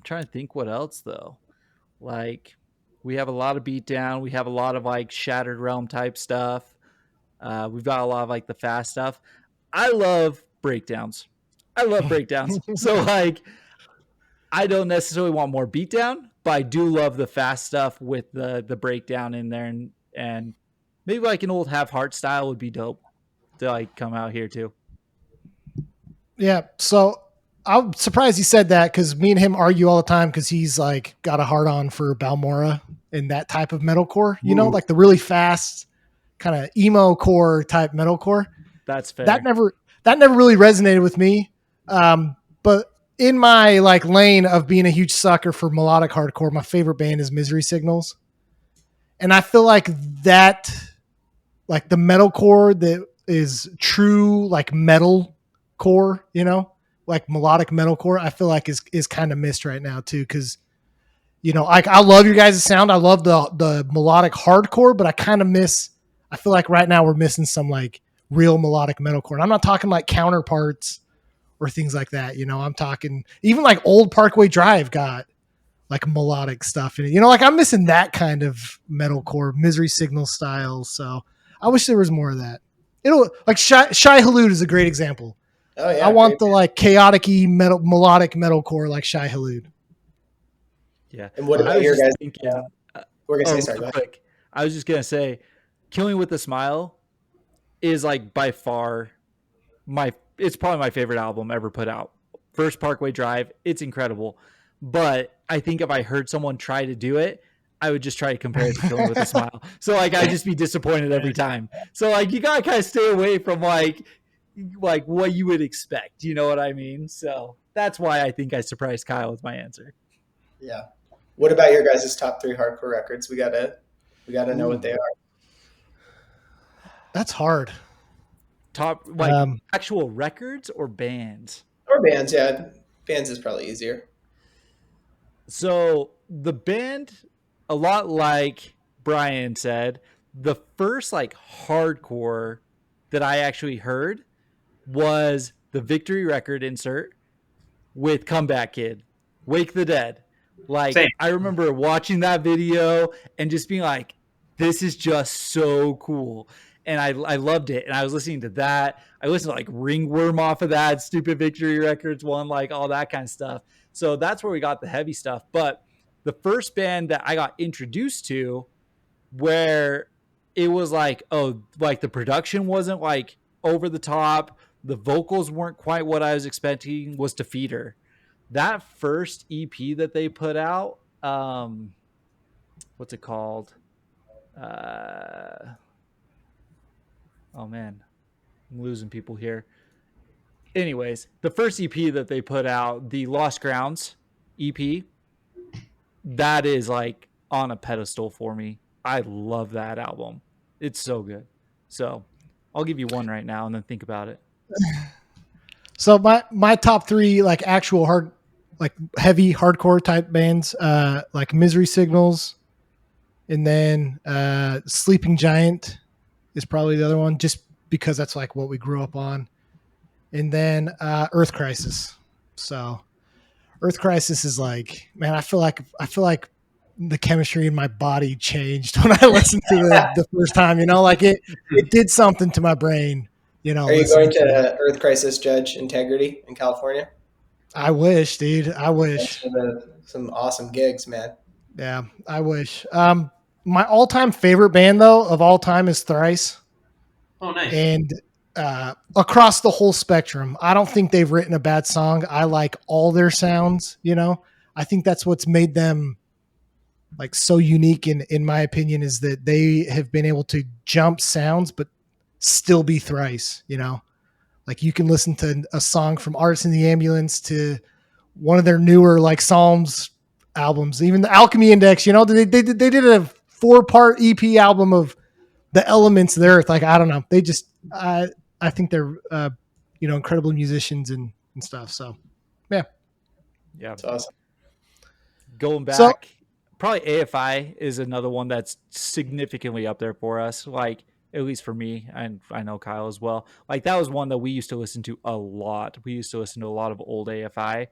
trying to think what else though. Like we have a lot of Beatdown. We have a lot of like Shattered Realm type stuff. We've got a lot of like the fast stuff. I love breakdowns. So like, I don't necessarily want more Beatdown, but I do love the fast stuff with the breakdown in there, and maybe like an old Have Heart style would be dope to like come out here too. Yeah, so I'm surprised he said that, because me and him argue all the time, because he's like got a hard on for Balmora and that type of metalcore, you know, like the really fast kind of emo core type metalcore. That's fair. That never really resonated with me. But in my like lane of being a huge sucker for melodic hardcore, my favorite band is Misery Signals. And I feel like that, like the metalcore that is true, like metal core, you know, like melodic metalcore, I feel like is kind of missed right now too. Cause you know, I love your guys' sound. I love the melodic hardcore, but I feel like right now we're missing some like real melodic metalcore. And I'm not talking like Counterparts or things like that. You know, I'm talking even like old Parkway Drive got like melodic stuff in it. You know, like I'm missing that kind of metalcore, Misery Signal style. So I wish there was more of that. It'll like Shai Hulud is a great example. Oh yeah, I want the like chaotic-y melodic metalcore like Shai Hulud. Yeah. And what about your guys? Thinking, we're gonna say sorry. quick. I was just gonna say, Killing with a Smile is like by far it's probably my favorite album ever put out. First Parkway Drive, it's incredible. But I think if I heard someone try to do it, I would just try to compare it to Killing with a Smile. So like I'd just be disappointed every time. So like you gotta kind of stay away from like what you would expect. You know what I mean? So that's why I think I surprised Kyle with my answer. Yeah. What about your guys' top 3 hardcore records? We gotta know what they are. That's hard. Top actual records or bands? Or bands, yeah. Bands is probably easier. So the band, a lot like Brian said, the first like hardcore that I actually heard was the Victory record insert with Comeback Kid, Wake the Dead. Like Same. I remember watching that video and just being like, this is just so cool. And I loved it. And I was listening to that. I listened to like Ringworm off of that, Stupid Victory Records one, like all that kind of stuff. So that's where we got the heavy stuff. But the first band that I got introduced to where it was like, oh, like the production wasn't like over the top, the vocals weren't quite what I was expecting, was Defeater. That first EP that they put out, what's it called? Oh man, I'm losing people here. Anyways, the first EP that they put out, the Lost Grounds EP, that is like on a pedestal for me. I love that album. It's so good. So I'll give you one right now and then think about it. So my top 3 like actual hard, like heavy hardcore type bands, like Misery Signals, and then Sleeping Giant is probably the other one, just because that's like what we grew up on. And then Earth Crisis. So Earth Crisis is like, man, I feel like the chemistry in my body changed when I listened to it the first time, you know, like it did something to my brain, you know. Are you going to Earth Crisis Judge Integrity in California? I wish, dude. I wish. Some awesome gigs, man. Yeah, I wish. My all-time favorite band, though, of all time is Thrice. Oh, nice. And across the whole spectrum, I don't think they've written a bad song. I like all their sounds, you know. I think that's what's made them like so unique in my opinion, is that they have been able to jump sounds but still be Thrice, you know. Like you can listen to a song from Arts in the Ambulance to one of their newer like Psalms albums, even the Alchemy Index, you know, they did a 4-part EP album of the elements of the earth. Like, I don't know. They just, I think they're, you know, incredible musicians and stuff. So yeah. Yeah. That's awesome. Going back, So- probably AFI is another one that's significantly up there for us. Like, at least for me, and I know Kyle as well. Like, that was one that we used to listen to a lot. We used to listen to a lot of old AFI.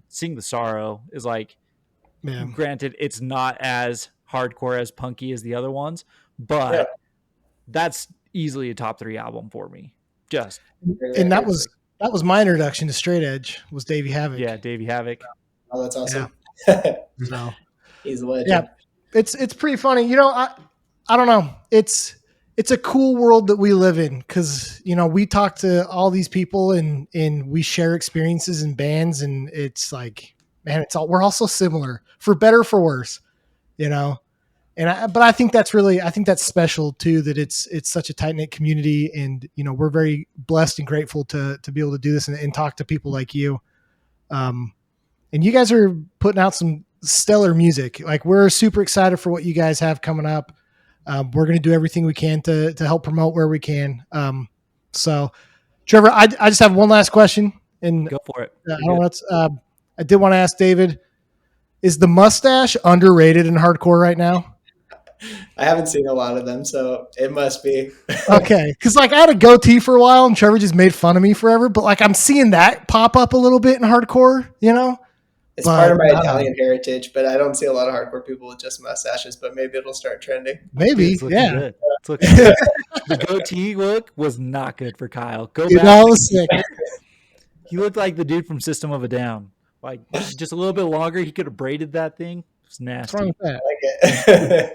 Sing the Sorrow is like, Man. granted, it's not as hardcore as punky as the other ones, but that's easily a top 3 album for me. Just And that was my introduction to straight edge, was Davey Havoc. yeah, Davey Havoc. Oh, that's awesome. So He's a legend. yeah, it's pretty funny. You know, I don't know. It's a cool world that we live in, because, you know, we talk to all these people and we share experiences in bands, and it's like, man, we're all so similar, for better or for worse, you know. But I think that's special too, that it's such a tight knit community, and, you know, we're very blessed and grateful to be able to do this and talk to people like you. And you guys are putting out some stellar music. Like, we're super excited for what you guys have coming up. We're going to do everything we can to help promote where we can. So Trevor, I just have one last question, and Go for it. I did want to ask David, is the mustache underrated in hardcore right now? I haven't seen a lot of them, so it must be. Okay. Because, like, I had a goatee for a while, and Trevor just made fun of me forever. But, like, I'm seeing that pop up a little bit in hardcore, you know? It's part of my Italian heritage, but I don't see a lot of hardcore people with just mustaches, but maybe it'll start trending. Maybe, It's looking yeah. good. It's looking good. The goatee look was not good for Kyle. Go You back. know, sick. He looked like the dude from System of a Down. Like, just a little bit longer, he could have braided that thing. It was nasty. What's wrong with that? I like it.